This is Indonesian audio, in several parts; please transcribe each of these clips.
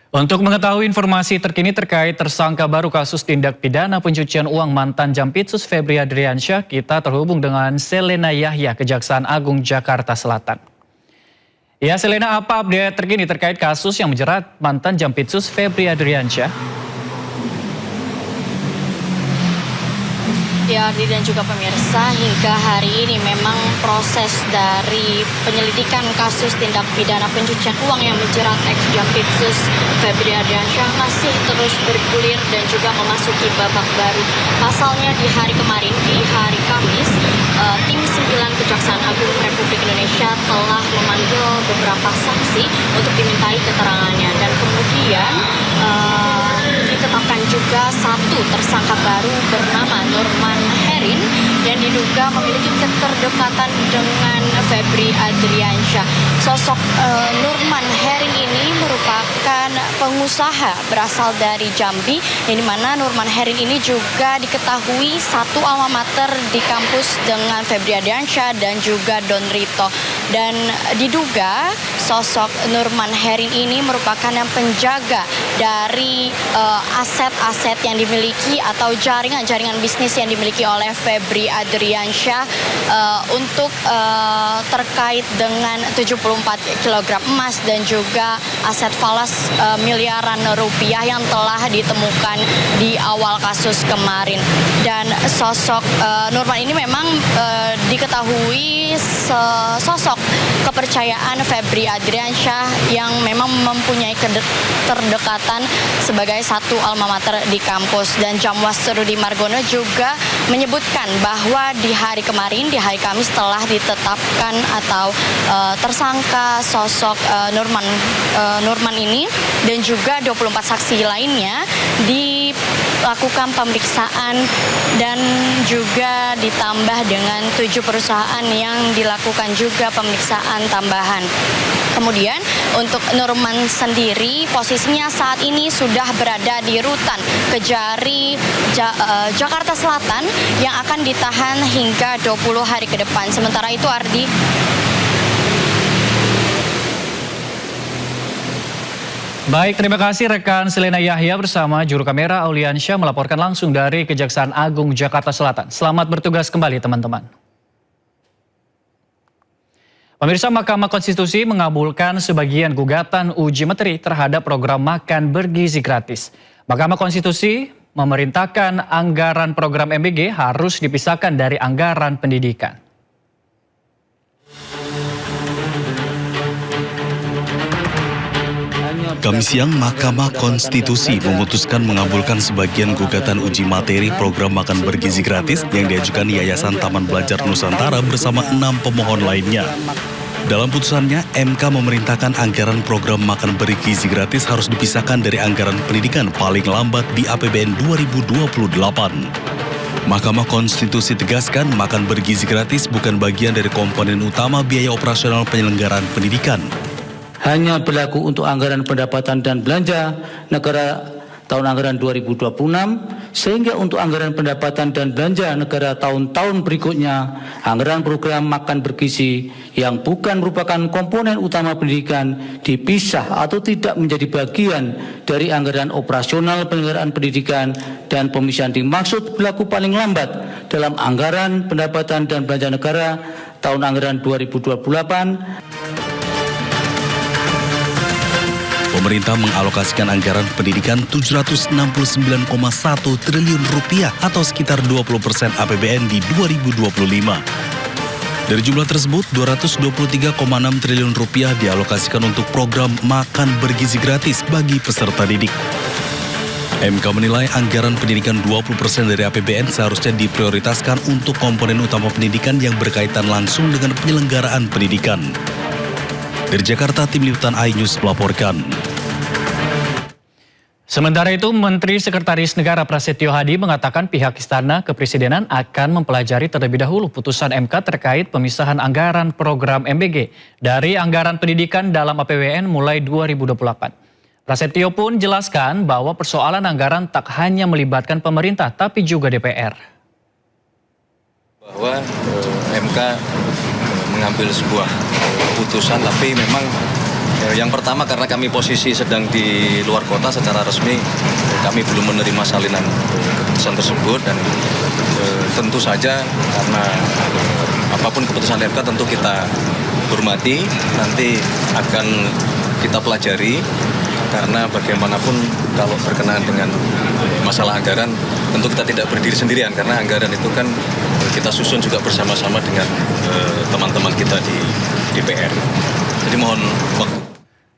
Untuk mengetahui informasi terkini terkait tersangka baru kasus tindak pidana pencucian uang mantan Jampitsus Febri Adriansyah, kita terhubung dengan Selena Yahya, Kejaksaan Agung Jakarta Selatan. Ya, Selena, apa update terkini terkait kasus yang menjerat mantan Jampitsus Febri Adriansyah? Ya, Ardi dan juga pemirsa, hingga hari ini memang proses dari penyelidikan kasus tindak pidana pencucian uang yang menjerat ex-Jampitsus Febri Adriansyah masih terus bergulir dan juga memasuki babak baru. Pasalnya di hari kemarin, di hari Kamis, tim 9 Kejaksaan Agung Republik Indonesia telah memanggil beberapa saksi untuk dimintai keterangannya, dan kemudian ditetapkan juga satu tersangka baru bernama Nurman Herin yang diduga memiliki keterlekatan dengan Febri Adriansyah. Sosok Nurman Herin ini merupakan pengusaha berasal dari Jambi, yang dimana Nurman Herin ini juga diketahui satu alma mater di kampus dengan Febri Adriansyah dan juga Don Rito. Dan diduga sosok Nurman Herin ini merupakan yang penjaga dari aset-aset yang dimiliki atau jaringan-jaringan bisnis yang dimiliki oleh Febri Adriansyah untuk terkait dengan 74 kg emas dan juga aset falas miliaran rupiah yang telah ditemukan di awal kasus kemarin. Dan sosok Nurman ini memang diketahui sosok kepercayaan Febri Adriansyah yang memang mempunyai kedekatan sebagai satu alma mater di kampus. Dan Jamwas Rudi Margono juga menyebutkan bahwa di hari kemarin, di hari Kamis, telah ditetapkan atau tersangka sosok Nurman ini dan juga 24 saksi lainnya dilakukan pemeriksaan dan juga ditambah dengan 7 perusahaan yang dilakukan juga pemeriksaan tambahan. Kemudian untuk Nurman sendiri posisinya saat ini sudah berada di rutan Kejari Jakarta Selatan yang akan ditahan hingga 20 hari ke depan. Sementara itu, Ardi. Baik, terima kasih rekan Selena Yahya bersama juru kamera Auliansyah melaporkan langsung dari Kejaksaan Agung Jakarta Selatan. Selamat bertugas kembali, teman-teman. Pemirsa, Mahkamah Konstitusi mengabulkan sebagian gugatan uji materi terhadap program makan bergizi gratis. Mahkamah Konstitusi memerintahkan anggaran program MBG harus dipisahkan dari anggaran pendidikan. Kamis siang, Mahkamah Konstitusi memutuskan mengabulkan sebagian gugatan uji materi program makan bergizi gratis yang diajukan Yayasan Taman Belajar Nusantara bersama 6 pemohon lainnya. Dalam putusannya, MK memerintahkan anggaran program makan bergizi gratis harus dipisahkan dari anggaran pendidikan paling lambat di APBN 2028. Mahkamah Konstitusi tegaskan makan bergizi gratis bukan bagian dari komponen utama biaya operasional penyelenggaraan pendidikan. Hanya berlaku untuk anggaran pendapatan dan belanja negara tahun anggaran 2026, sehingga untuk anggaran pendapatan dan belanja negara tahun-tahun berikutnya, anggaran program makan bergizi yang bukan merupakan komponen utama pendidikan dipisah atau tidak menjadi bagian dari anggaran operasional penyelenggaraan pendidikan, dan pemisahan dimaksud berlaku paling lambat dalam anggaran pendapatan dan belanja negara tahun anggaran 2028. Pemerintah mengalokasikan anggaran pendidikan 769,1 triliun rupiah atau sekitar 20% APBN di 2025. Dari jumlah tersebut, 223,6 triliun rupiah dialokasikan untuk program makan bergizi gratis bagi peserta didik. MK menilai anggaran pendidikan 20% dari APBN seharusnya diprioritaskan untuk komponen utama pendidikan yang berkaitan langsung dengan penyelenggaraan pendidikan. Dari Jakarta, Tim Liputan iNews melaporkan. Sementara itu, Menteri Sekretaris Negara Prasetyo Hadi mengatakan pihak Istana Kepresidenan akan mempelajari terlebih dahulu putusan MK terkait pemisahan anggaran program MBG dari anggaran pendidikan dalam APBN mulai 2028. Prasetyo pun jelaskan bahwa persoalan anggaran tak hanya melibatkan pemerintah, tapi juga DPR. Bahwa MK mengambil sebuah putusan, tapi memang Yang pertama karena kami posisi sedang di luar kota secara resmi, kami belum menerima salinan keputusan tersebut dan tentu saja karena apapun keputusan MK tentu kita hormati, nanti akan kita pelajari karena bagaimanapun kalau berkenaan dengan masalah anggaran tentu kita tidak berdiri sendirian karena anggaran itu kan kita susun juga bersama-sama dengan teman-teman kita di DPR. Jadi mohon waktu.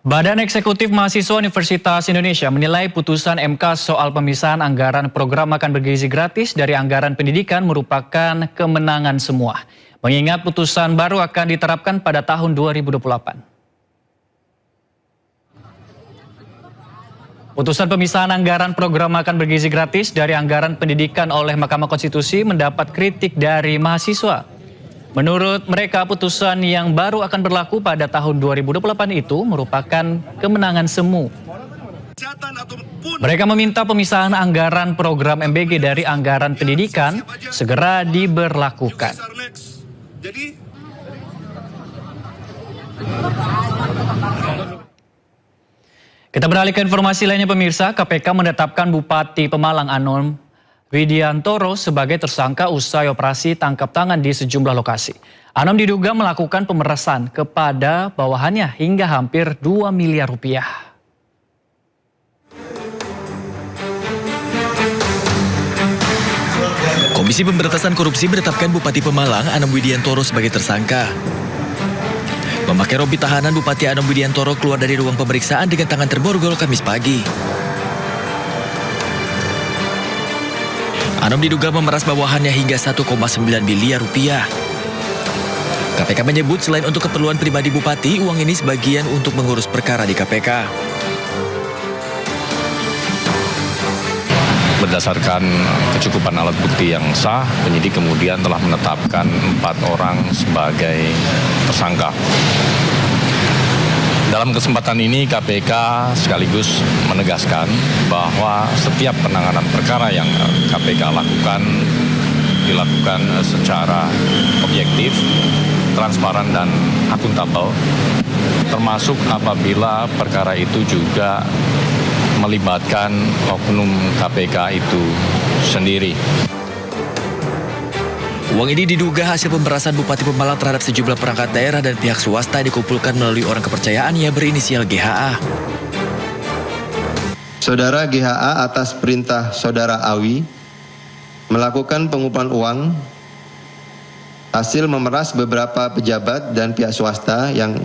Badan Eksekutif Mahasiswa Universitas Indonesia menilai putusan MK soal pemisahan anggaran program makan bergizi gratis dari anggaran pendidikan merupakan kemenangan semua. Mengingat putusan baru akan diterapkan pada tahun 2028. Putusan pemisahan anggaran program makan bergizi gratis dari anggaran pendidikan oleh Mahkamah Konstitusi mendapat kritik dari mahasiswa. Menurut mereka, putusan yang baru akan berlaku pada tahun 2028 itu merupakan kemenangan semu. Mereka meminta pemisahan anggaran program MBG dari anggaran pendidikan segera diberlakukan. Kita beralih ke informasi lainnya pemirsa, KPK menetapkan Bupati Pemalang Anom Widiantoro sebagai tersangka usai operasi tangkap tangan di sejumlah lokasi. Anom diduga melakukan pemerasan kepada bawahannya hingga hampir 2 miliar rupiah. Komisi Pemberantasan Korupsi menetapkan Bupati Pemalang Anom Widiantoro sebagai tersangka. Memakai rompi tahanan, Bupati Anom Widiantoro keluar dari ruang pemeriksaan dengan tangan terborgol Kamis pagi. Anom diduga memeras bawahannya hingga 1,9 miliar rupiah. KPK menyebut selain untuk keperluan pribadi Bupati, uang ini sebagian untuk mengurus perkara di KPK. Berdasarkan kecukupan alat bukti yang sah, penyidik kemudian telah menetapkan 4 orang sebagai tersangka. Dalam kesempatan ini KPK sekaligus menegaskan bahwa setiap penanganan perkara yang KPK lakukan dilakukan secara objektif, transparan dan akuntabel, termasuk apabila perkara itu juga melibatkan oknum KPK itu sendiri. Uang ini diduga hasil pemerasan Bupati Pemalang terhadap sejumlah perangkat daerah dan pihak swasta yang dikumpulkan melalui orang kepercayaannya berinisial GHA. Saudara GHA atas perintah Saudara Awi melakukan pengumpulan uang hasil memeras beberapa pejabat dan pihak swasta yang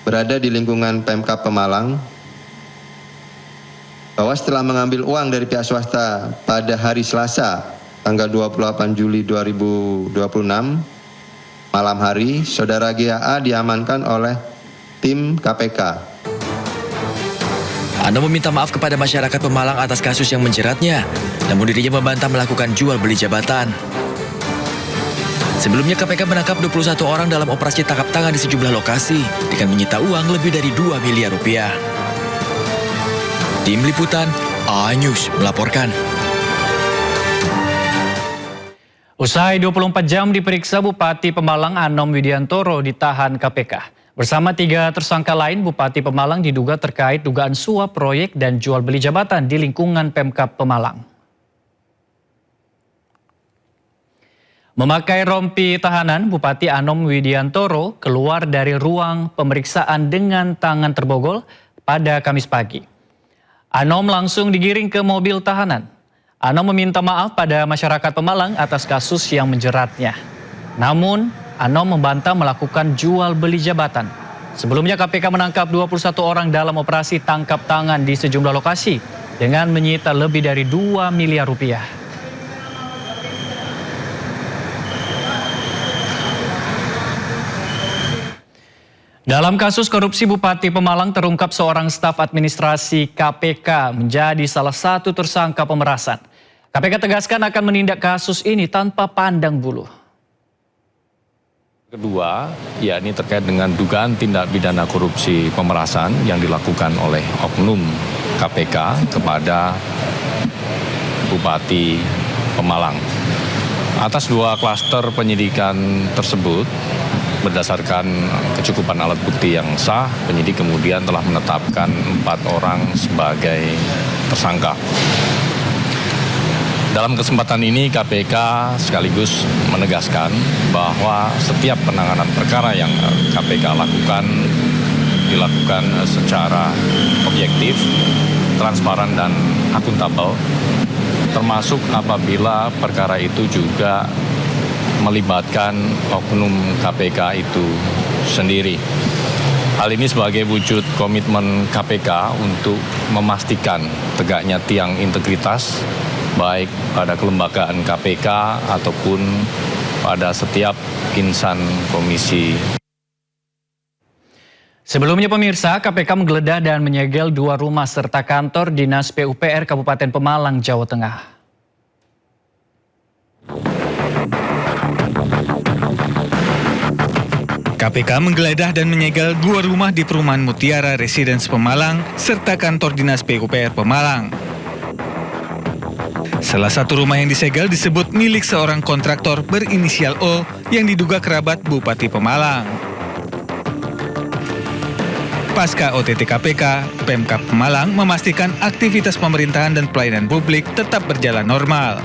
berada di lingkungan Pemkab Pemalang, bahwa setelah mengambil uang dari pihak swasta pada hari Selasa tanggal 28 Juli 2026 malam hari, Saudara GHA diamankan oleh tim KPK. Anom meminta maaf kepada masyarakat Pemalang atas kasus yang menjeratnya, namun dirinya membantah melakukan jual beli jabatan. Sebelumnya KPK menangkap 21 orang dalam operasi tangkap tangan di sejumlah lokasi dengan menyita uang lebih dari 2 miliar rupiah. Tim Liputan A-News melaporkan. Usai 24 jam diperiksa, Bupati Pemalang Anom Widiantoro ditahan KPK. Bersama 3 tersangka lain, Bupati Pemalang diduga terkait dugaan suap proyek dan jual beli jabatan di lingkungan Pemkab Pemalang. Memakai rompi tahanan, Bupati Anom Widiantoro keluar dari ruang pemeriksaan dengan tangan terborgol pada Kamis pagi. Anom langsung digiring ke mobil tahanan. Anom meminta maaf pada masyarakat Pemalang atas kasus yang menjeratnya. Namun, Anom membantah melakukan jual beli jabatan. Sebelumnya KPK menangkap 21 orang dalam operasi tangkap tangan di sejumlah lokasi dengan menyita lebih dari 2 miliar rupiah. Dalam kasus korupsi Bupati Pemalang terungkap seorang staf administrasi KPK menjadi salah satu tersangka pemerasan. KPK tegaskan akan menindak kasus ini tanpa pandang bulu. Kedua, yakni terkait dengan dugaan tindak pidana korupsi pemerasan yang dilakukan oleh oknum KPK kepada Bupati Pemalang. Atas 2 klaster penyidikan tersebut, berdasarkan kecukupan alat bukti yang sah, penyidik kemudian telah menetapkan 4 orang sebagai tersangka. Dalam kesempatan ini KPK sekaligus menegaskan bahwa setiap penanganan perkara yang KPK lakukan dilakukan secara objektif, transparan dan akuntabel, termasuk apabila perkara itu juga melibatkan oknum KPK itu sendiri. Hal ini sebagai wujud komitmen KPK untuk memastikan tegaknya tiang integritas baik pada kelembagaan KPK ataupun pada setiap insan komisi. Sebelumnya pemirsa, KPK menggeledah dan menyegel 2 rumah serta kantor Dinas PUPR Kabupaten Pemalang, Jawa Tengah. KPK menggeledah dan menyegel 2 rumah di perumahan Mutiara Residence Pemalang serta kantor Dinas PUPR Pemalang. Salah satu rumah yang disegel disebut milik seorang kontraktor berinisial O yang diduga kerabat Bupati Pemalang. Pasca OTT KPK, Pemkab Pemalang memastikan aktivitas pemerintahan dan pelayanan publik tetap berjalan normal.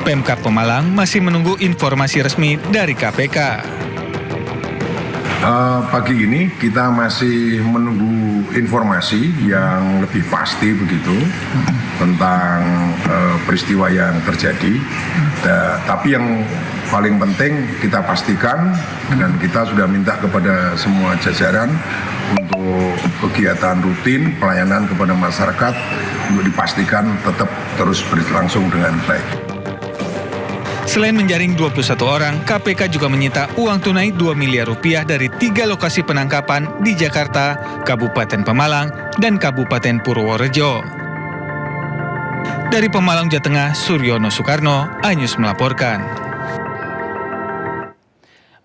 Pemkab Pemalang masih menunggu informasi resmi dari KPK. Pagi ini kita masih menunggu informasi yang lebih pasti begitu tentang peristiwa yang terjadi. Tapi yang paling penting kita pastikan dan kita sudah minta kepada semua jajaran untuk kegiatan rutin pelayanan kepada masyarakat untuk dipastikan tetap terus berlangsung dengan baik. Selain menjaring 21 orang, KPK juga menyita uang tunai 2 miliar rupiah dari 3 lokasi penangkapan di Jakarta, Kabupaten Pemalang, dan Kabupaten Purworejo. Dari Pemalang, Jawa Tengah, Suryono Soekarno, iNews melaporkan.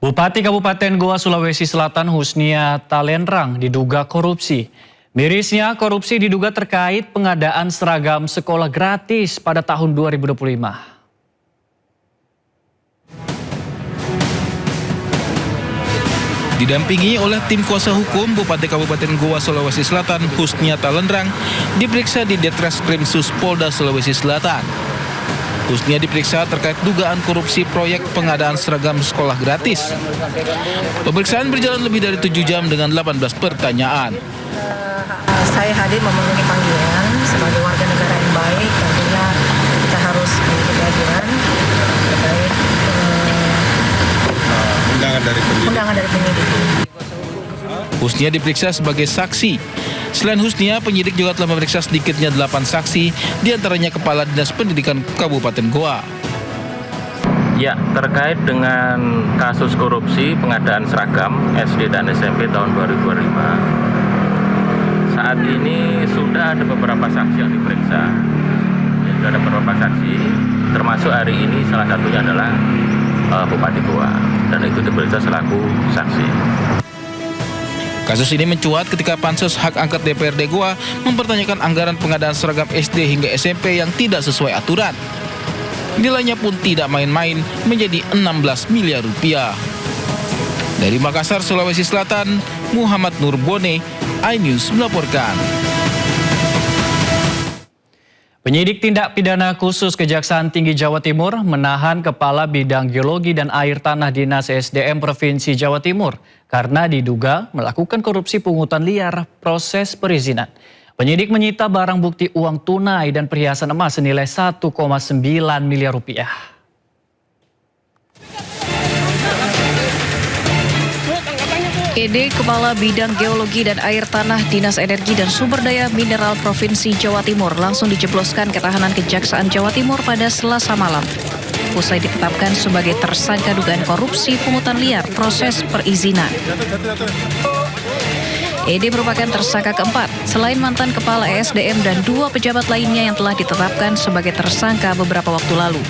Bupati Kabupaten Goa, Sulawesi Selatan Husnia Talenrang diduga korupsi. Mirisnya, korupsi diduga terkait pengadaan seragam sekolah gratis pada tahun 2025. Didampingi oleh tim kuasa hukum, Bupati Kabupaten Goa, Sulawesi Selatan, Husnia Talenrang, diperiksa di Ditreskrimsus Polda Sulawesi Selatan. Husnia diperiksa terkait dugaan korupsi proyek pengadaan seragam sekolah gratis. Pemeriksaan berjalan lebih dari 7 jam dengan 18 pertanyaan. Saya hadir memenuhi panggilan sebagai warga negara yang baik, tentunya kita harus mengikuti aturan terkait undangan dari penyidik. Husnia diperiksa sebagai saksi. Selain Husnia, penyidik juga telah memeriksa sedikitnya 8 saksi, diantaranya Kepala Dinas Pendidikan Kabupaten Goa. Ya, terkait dengan kasus korupsi pengadaan seragam SD dan SMP tahun 2025, saat ini sudah ada beberapa saksi yang diperiksa. Sudah ada beberapa saksi, termasuk hari ini salah satunya adalah Bupati Goa, dan itu diperiksa selaku saksi. Kasus ini mencuat ketika Pansus Hak Angket DPRD Goa mempertanyakan anggaran pengadaan seragam SD hingga SMP yang tidak sesuai aturan. Nilainya pun tidak main-main, menjadi 16 miliar rupiah. Dari Makassar, Sulawesi Selatan, Muhammad Nurbone, iNews melaporkan. Penyidik Tindak Pidana Khusus Kejaksaan Tinggi Jawa Timur menahan Kepala Bidang Geologi dan Air Tanah Dinas SDM Provinsi Jawa Timur karena diduga melakukan korupsi pungutan liar proses perizinan. Penyidik menyita barang bukti uang tunai dan perhiasan emas senilai 1,9 miliar rupiah. ED Kepala Bidang Geologi dan Air Tanah Dinas Energi dan Sumber Daya Mineral Provinsi Jawa Timur langsung dijebloskan ke tahanan Kejaksaan Jawa Timur pada Selasa malam. Usai ditetapkan sebagai tersangka dugaan korupsi pungutan liar proses perizinan. ED merupakan tersangka keempat, selain mantan Kepala ESDM dan 2 pejabat lainnya yang telah ditetapkan sebagai tersangka beberapa waktu lalu.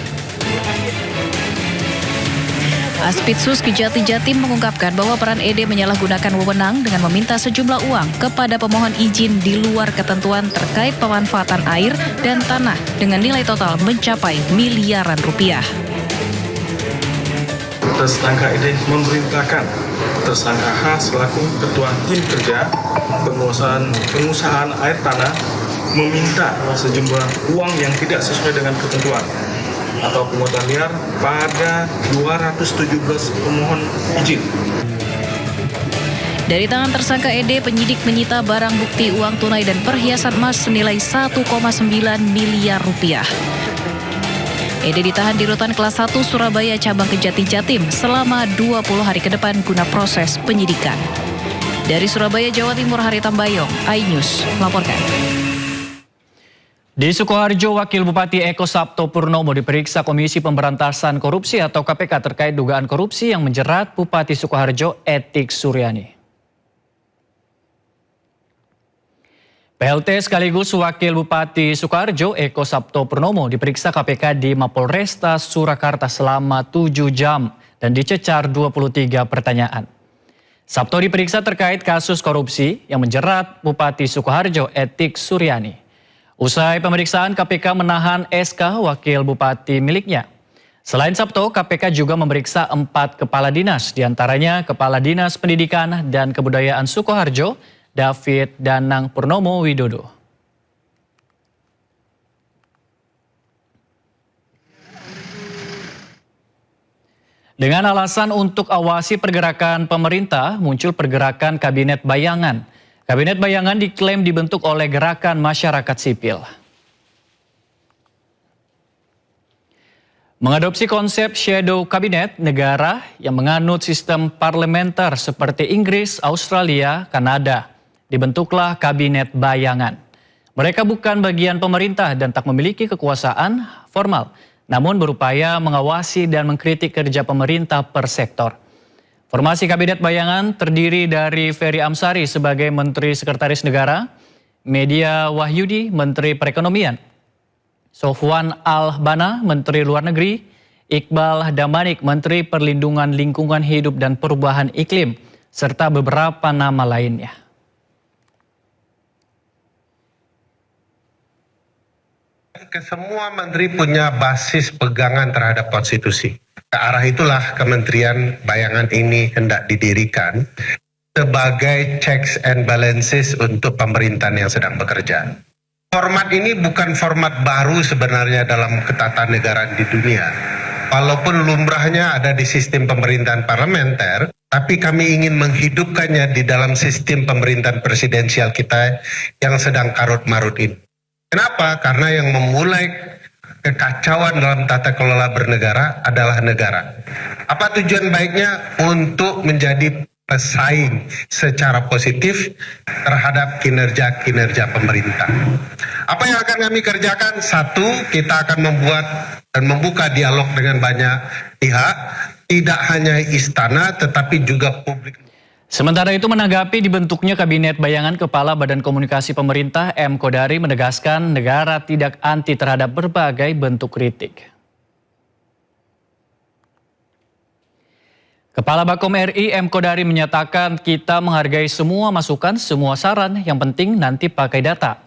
Aspidsus Kejati Jatim mengungkapkan bahwa peran ED menyalahgunakan wewenang dengan meminta sejumlah uang kepada pemohon izin di luar ketentuan terkait pemanfaatan air dan tanah dengan nilai total mencapai miliaran rupiah. Tersangka ED memerintahkan tersangka H selaku ketua tim kerja pengusahaan air tanah meminta sejumlah uang yang tidak sesuai dengan ketentuan atau pungutan liar pada 217 pemohon izin. Dari tangan tersangka ED, penyidik menyita barang bukti uang tunai dan perhiasan emas senilai 1,9 miliar rupiah. ED ditahan di Rutan Kelas 1 Surabaya Cabang Kejati Jatim selama 20 hari ke depan guna proses penyidikan. Dari Surabaya, Jawa Timur, Hari Tambayong, iNews melaporkan. Di Sukoharjo, Wakil Bupati Eko Sabto Purnomo diperiksa Komisi Pemberantasan Korupsi atau KPK terkait dugaan korupsi yang menjerat Bupati Sukoharjo Etik Suryani. PLT sekaligus Wakil Bupati Sukoharjo Eko Sabto Purnomo diperiksa KPK di Mapolresta Surakarta selama 7 jam dan dicecar 23 pertanyaan. Sabto diperiksa terkait kasus korupsi yang menjerat Bupati Sukoharjo Etik Suryani. Usai pemeriksaan, KPK menahan SK Wakil Bupati miliknya. Selain Sabto, KPK juga memeriksa 4 kepala dinas, diantaranya Kepala Dinas Pendidikan dan Kebudayaan Sukoharjo, David Danang Purnomo Widodo. Dengan alasan untuk awasi pergerakan pemerintah, muncul pergerakan Kabinet Bayangan. Kabinet Bayangan diklaim dibentuk oleh gerakan masyarakat sipil. Mengadopsi konsep shadow kabinet, negara yang menganut sistem parlementer seperti Inggris, Australia, Kanada, dibentuklah Kabinet Bayangan. Mereka bukan bagian pemerintah dan tak memiliki kekuasaan formal, namun berupaya mengawasi dan mengkritik kerja pemerintah per sektor. Formasi Kabinet Bayangan terdiri dari Ferry Amsari sebagai Menteri Sekretaris Negara, Media Wahyudi, Menteri Perekonomian, Sofwan Al-Bana, Menteri Luar Negeri, Iqbal Damanik, Menteri Perlindungan Lingkungan Hidup dan Perubahan Iklim, serta beberapa nama lainnya. Semua menteri punya basis pegangan terhadap konstitusi. Ke arah itulah Kementerian Bayangan ini hendak didirikan sebagai checks and balances untuk pemerintahan yang sedang bekerja. Format ini bukan format baru sebenarnya dalam ketatanegaraan di dunia. Walaupun lumrahnya ada di sistem pemerintahan parlementer, tapi kami ingin menghidupkannya di dalam sistem pemerintahan presidensial kita yang sedang karut-marut ini. Kenapa? Karena yang memulai kekacauan dalam tata kelola bernegara adalah negara. Apa tujuan baiknya? Untuk menjadi pesaing secara positif terhadap kinerja-kinerja pemerintah. Apa yang akan kami kerjakan? Satu, kita akan membuat dan membuka dialog dengan banyak pihak, tidak hanya istana tetapi juga publik. Sementara itu, menanggapi dibentuknya Kabinet Bayangan, Kepala Badan Komunikasi Pemerintah M. Kodari menegaskan negara tidak anti terhadap berbagai bentuk kritik. Kepala Bakom RI M. Kodari menyatakan kita menghargai semua masukan, semua saran, yang penting nanti pakai data.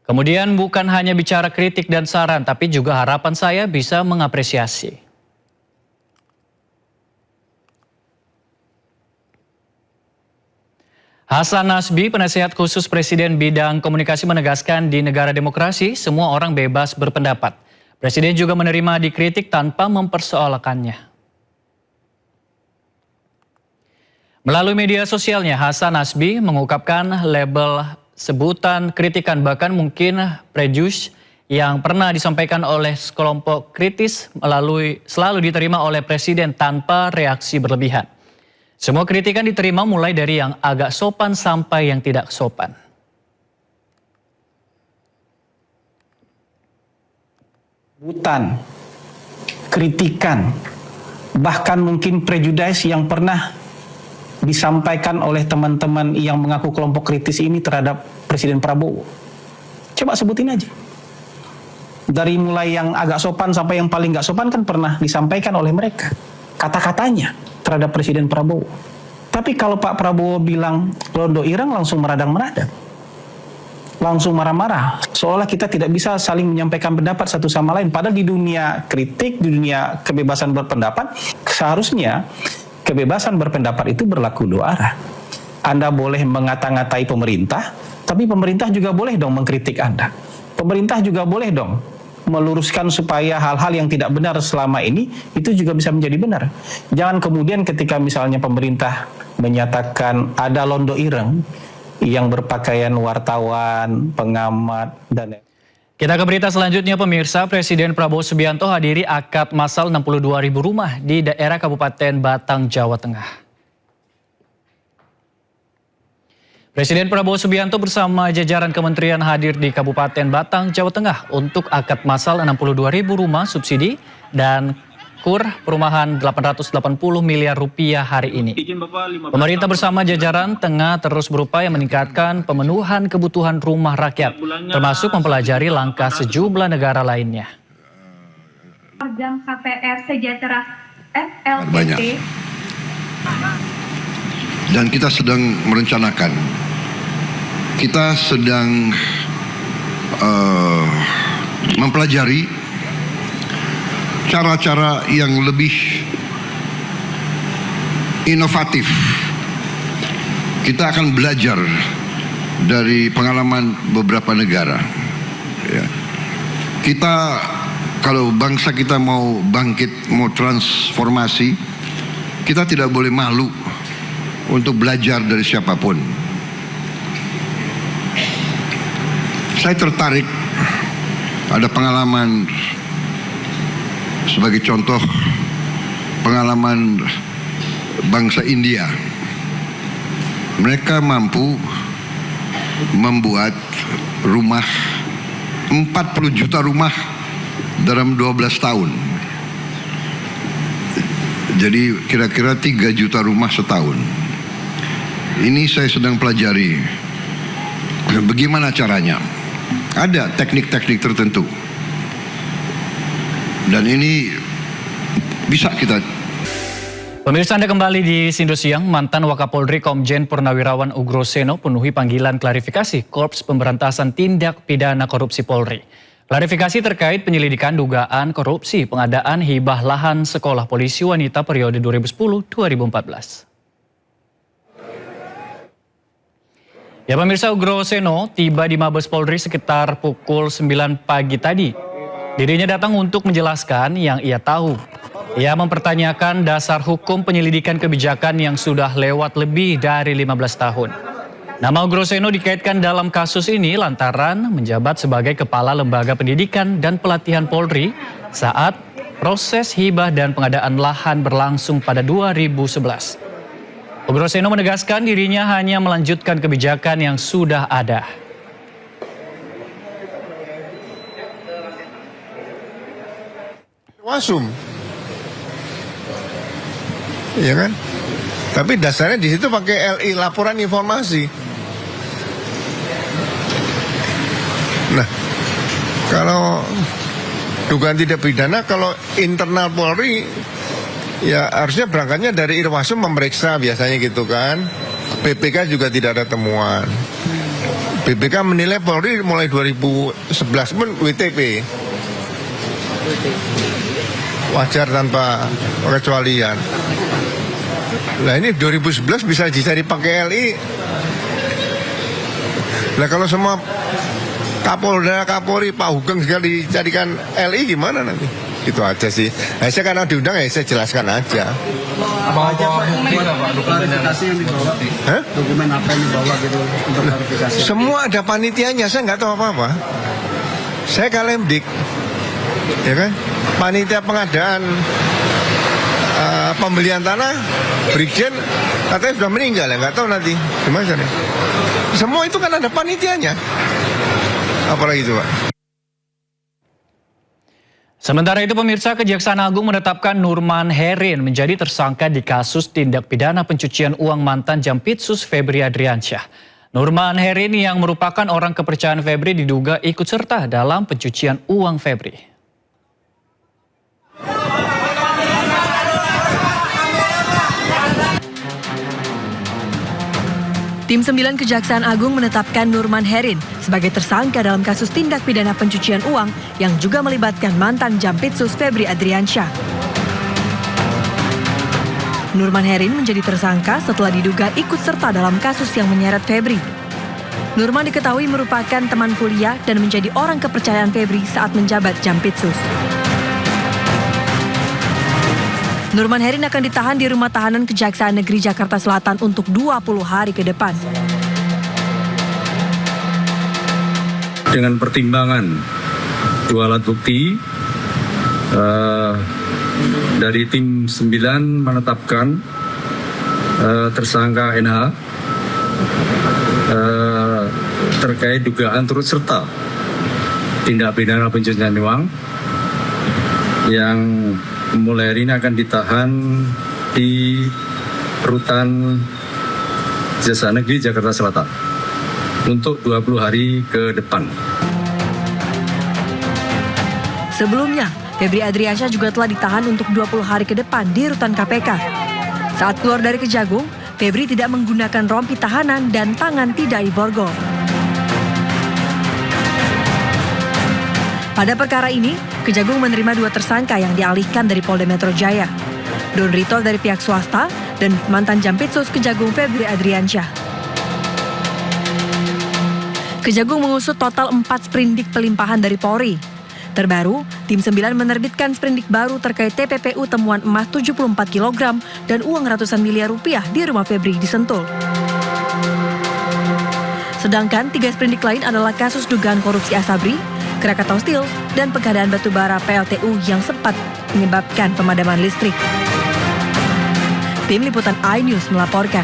Kemudian bukan hanya bicara kritik dan saran, tapi juga harapan saya bisa mengapresiasi. Hasan Nasbi, penasihat khusus Presiden bidang komunikasi, menegaskan di negara demokrasi semua orang bebas berpendapat. Presiden juga menerima dikritik tanpa mempersoalkannya. Melalui media sosialnya, Hasan Nasbi mengungkapkan label sebutan kritikan bahkan mungkin prejudice yang pernah disampaikan oleh sekelompok kritis selalu diterima oleh Presiden tanpa reaksi berlebihan. Semua kritikan diterima mulai dari yang agak sopan sampai yang tidak sopan. Butan, kritikan, bahkan mungkin prejudice yang pernah disampaikan oleh teman-teman yang mengaku kelompok kritis ini terhadap Presiden Prabowo. Coba sebutin aja. Dari mulai yang agak sopan sampai yang paling gak sopan kan pernah disampaikan oleh mereka. Kata-katanya terhadap Presiden Prabowo. Tapi kalau Pak Prabowo bilang Londo Irang langsung meradang-meradang. langsung marah-marah, seolah kita tidak bisa saling menyampaikan pendapat satu sama lain. Padahal di dunia kritik, di dunia kebebasan berpendapat, seharusnya kebebasan berpendapat itu berlaku dua arah. Anda boleh mengata-ngatai pemerintah, tapi pemerintah juga boleh dong mengkritik Anda. Pemerintah juga boleh dong meluruskan supaya hal-hal yang tidak benar selama ini itu juga bisa menjadi benar. Jangan kemudian ketika misalnya pemerintah menyatakan ada londo ireng yang berpakaian wartawan, pengamat, dan... Kita ke berita selanjutnya, pemirsa. Presiden Prabowo Subianto hadiri akad massal 62.000 rumah di daerah Kabupaten Batang, Jawa Tengah. Presiden Prabowo Subianto bersama jajaran kementerian hadir di Kabupaten Batang, Jawa Tengah untuk akad massal 62.000 rumah subsidi dan KUR perumahan 880 miliar rupiah hari ini. Pemerintah bersama jajaran tengah terus berupaya meningkatkan pemenuhan kebutuhan rumah rakyat, termasuk mempelajari langkah sejumlah negara lainnya. Program KPR Sejahtera FLPT. Banyak. Dan kita sedang merencanakan, kita sedang mempelajari cara-cara yang lebih inovatif. Kita akan belajar dari pengalaman beberapa negara. Ya. Kita, kalau bangsa kita mau bangkit, mau transformasi, kita tidak boleh malu untuk belajar dari siapapun. Saya tertarik, ada pengalaman sebagai contoh, pengalaman bangsa India. Mereka mampu membuat rumah 40 juta rumah dalam 12 tahun. Jadi kira-kira 3 juta rumah setahun. Ini saya sedang pelajari bagaimana caranya. Ada teknik-teknik tertentu. Dan ini bisa kita. Pemirsa, Anda kembali di Sindo Siang. Mantan Wakapolri Komjen Purnawirawan Ugroseno penuhi panggilan klarifikasi Korps Pemberantasan Tindak Pidana Korupsi Polri. Klarifikasi terkait penyelidikan dugaan korupsi pengadaan hibah lahan sekolah polisi wanita periode 2010-2014. Ya pemirsa, Ugroseno tiba di Mabes Polri sekitar pukul 9 pagi tadi. Dirinya datang untuk menjelaskan yang ia tahu. Ia mempertanyakan dasar hukum penyelidikan kebijakan yang sudah lewat lebih dari 15 tahun. Nama Ugroseno dikaitkan dalam kasus ini lantaran menjabat sebagai Kepala Lembaga Pendidikan dan Pelatihan Polri saat proses hibah dan pengadaan lahan berlangsung pada 2011. Ugroseno menegaskan dirinya hanya melanjutkan kebijakan yang sudah ada. Wasum, ya kan? Tapi dasarnya di situ pakai LI, laporan informasi. Nah, kalau dugaan tidak pidana, kalau internal Polri, ya harusnya berangkatnya dari Irwasum memeriksa biasanya gitu kan. BPK juga tidak ada temuan. BPK menilai Polri mulai 2011 pun WTP. Wajar tanpa kecualian. Nah ini 2011 bisa dicari pakai LI. Nah kalau semua Kapolda, Kapolri, Pak Hugeng sekali dicarikan LI gimana nanti? Itu aja sih. Nah, saya karena diundang ya saya jelaskan aja. Apa aja Pak klarifikasi yang dibawa? Hah? Dokumen apa yang dibawa gitu untuk klarifikasi? Semua ada panitianya, saya nggak tahu apa-apa. Saya Kalemdik, ya kan? Panitia pengadaan pembelian tanah, Brigjen katanya sudah meninggal ya, nggak tahu nanti gimana nih. Semua itu kan ada panitianya. Apalagi itu Pak. Sementara itu pemirsa, Kejaksaan Agung menetapkan Nurman Herin menjadi tersangka di kasus tindak pidana pencucian uang mantan Jampitsus Febri Adriansyah. Nurman Herin yang merupakan orang kepercayaan Febri diduga ikut serta dalam pencucian uang Febri. Tim 9 Kejaksaan Agung menetapkan Nurman Herin sebagai tersangka dalam kasus tindak pidana pencucian uang yang juga melibatkan mantan Jampitsus Febri Adriansyah. Nurman Herin menjadi tersangka setelah diduga ikut serta dalam kasus yang menyeret Febri. Nurman diketahui merupakan teman kuliah dan menjadi orang kepercayaan Febri saat menjabat Jampitsus. Nurman Herin akan ditahan di Rumah Tahanan Kejaksaan Negeri Jakarta Selatan untuk 20 hari ke depan. Dengan pertimbangan dua alat bukti, dari tim 9 menetapkan tersangka NH terkait dugaan turut serta tindak pidana pencucian uang yang mulai hari ini akan ditahan di Rutan Kejaksaan Negeri Jakarta Selatan untuk 20 hari ke depan. Sebelumnya, Febri Adriansyah juga telah ditahan untuk 20 hari ke depan di Rutan KPK. Saat keluar dari Kejagung, Febri tidak menggunakan rompi tahanan dan tangan tidak diborgol. Pada perkara ini, Kejagung menerima 2 tersangka yang dialihkan dari Polda Metro Jaya. Don Rito dari pihak swasta dan mantan Jampitsus Kejagung Febri Adriansyah. Kejagung mengusut total 4 sprindik pelimpahan dari Polri. Terbaru, tim 9 menerbitkan sprindik baru terkait TPPU temuan emas 74 kg dan uang ratusan miliar rupiah di rumah Febri di Sentul. Sedangkan 3 sprindik lain adalah kasus dugaan korupsi Asabri, Krakatau Steel, dan pengadaan batubara PLTU yang sempat menyebabkan pemadaman listrik. Tim Liputan iNews melaporkan.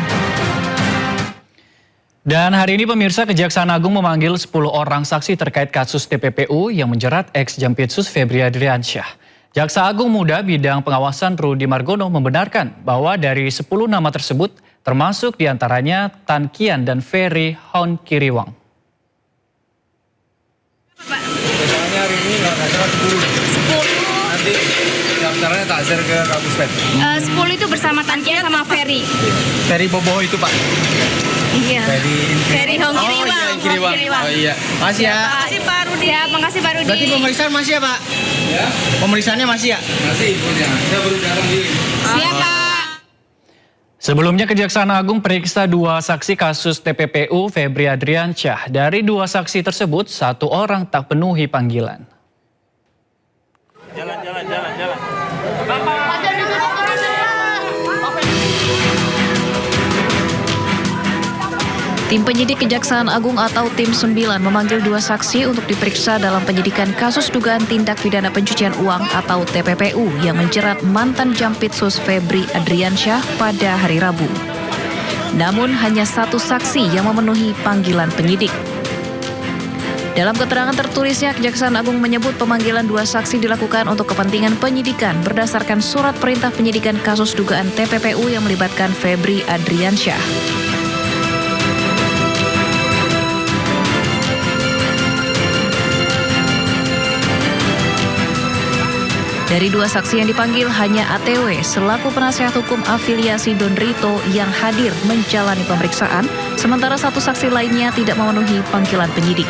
Dan hari ini pemirsa, Kejaksaan Agung memanggil 10 orang saksi terkait kasus TPPU yang menjerat ex-Jampitsus Febri Adriansyah. Jaksa Agung Muda Bidang Pengawasan Rudi Margono membenarkan bahwa dari 10 nama tersebut termasuk diantaranya Tan Kian dan Ferry Hon Kiriwang. Hari ini nggak salah 10. Nanti daftarnya tak share ke Kapus Pen. 10 itu bersama Tan Kian sama Ferry. Ferry Boboho itu Pak. Iya. Ferry Hong Kiriwang. Oh iya. Masih ya. Makasih Pak Rudi. Ya, makasih Pak Rudi. Berarti pemeriksaan masih ya Pak? Ya. Pemeriksaannya masih ya? Masih. Saya baru datang di. Siap Pak. Sebelumnya Kejaksaan Agung periksa 2 saksi kasus TPPU Febri Adriansyah. Dari 2 saksi tersebut, 1 orang tak penuhi panggilan. Jalan. Tim penyidik Kejaksaan Agung atau Tim 9 memanggil 2 saksi untuk diperiksa dalam penyidikan kasus dugaan tindak pidana pencucian uang atau TPPU yang menjerat mantan Jampitsus Febri Adriansyah pada hari Rabu. Namun hanya 1 saksi yang memenuhi panggilan penyidik. Dalam keterangan tertulisnya, Kejaksaan Agung menyebut pemanggilan 2 saksi dilakukan untuk kepentingan penyidikan berdasarkan surat perintah penyidikan kasus dugaan TPPU yang melibatkan Febri Adriansyah. Dari 2 saksi yang dipanggil, hanya ATW selaku penasihat hukum afiliasi Don Rito yang hadir menjalani pemeriksaan, sementara 1 saksi lainnya tidak memenuhi panggilan penyidik.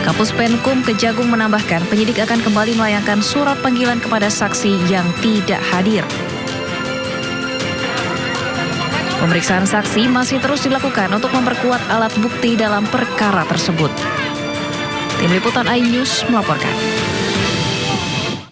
Kapus Penkum Kejagung menambahkan penyidik akan kembali melayangkan surat panggilan kepada saksi yang tidak hadir. Pemeriksaan saksi masih terus dilakukan untuk memperkuat alat bukti dalam perkara tersebut. Tim Liputan iNews melaporkan.